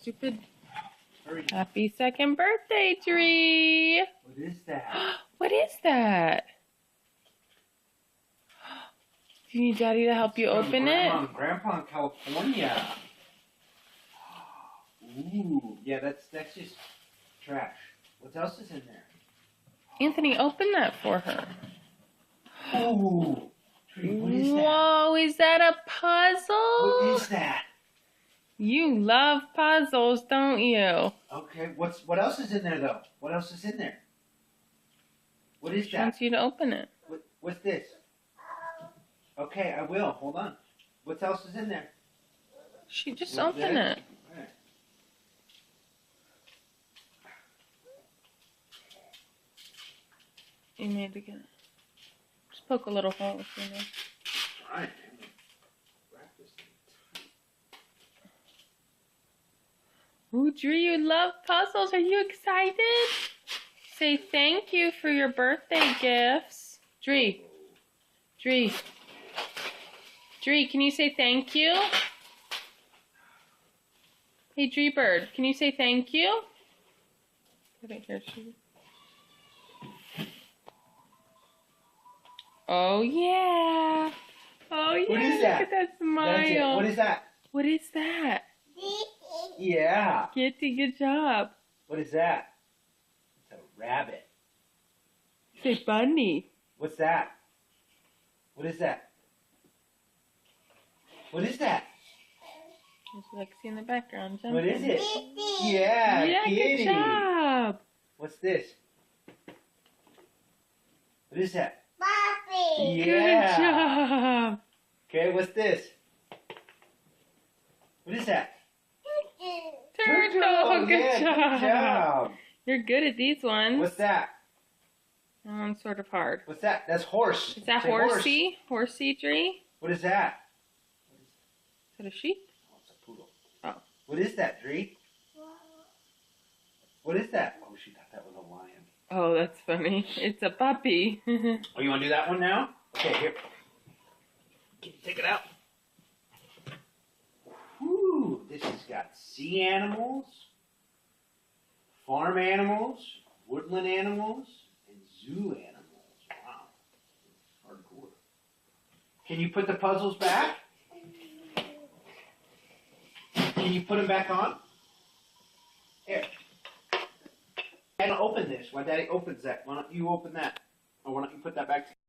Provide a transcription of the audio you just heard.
stupid. Hurry. Happy second birthday, Dree. What is that? What is that? Do you need Daddy to help you From open Grandma it? and Grandpa in California. Ooh, yeah, that's just trash. What else is in there? Anthony, open that for her. Ooh, Tree, what is that? Whoa, is that a puzzle? What is that? You love puzzles, don't you? Okay, what else is in there though? What else is in there? What is She that? wants you to open it. What's this? Okay, I will. Hold on. What else is in there? She just What's open this? it. Okay. You made to get it. Just poke a little hole if you know. All right. Wrap this thing. Ooh, Dree, you love puzzles. Are you excited? Say thank you for your birthday gifts. Dree. Dree. Dree, can you say thank you? Hey, Dree Bird, can you say thank you? Put it here, Dree. Oh, yeah. Oh, yeah. What is that? Look at that smile. That's it. What is that? What is that? Yeah. Kitty, good job. What is that? It's a rabbit. Say bunny. What's that? What is that? What is that? There's Lexi in the background. Jumping. What is it? Yeah, Yeah, kitty. good job. What's this? What is that? Puppy. Good Yeah. job. Okay, what's this? What is that? Turtle. Good Yeah, job. Good job. You're good at these ones. What's that? That one's sort of hard. What's that? That's horse. Is that Say horse. horsey? Horsey, Dree? What is that? Is that a sheep? Oh, it's a poodle. Oh. What is that, Dree? What is that? Oh, she thought that was a lion. Oh, that's funny. It's a puppy. Oh, you want to do that one now? Okay, here. Take it out. Whew, this has got sea animals, farm animals, woodland animals, and zoo animals. Wow. Hardcore. Can you put the puzzles back? Can you put them back on? Here. Daddy, open this. While Daddy opens that, why don't you open that? Or why don't you put that back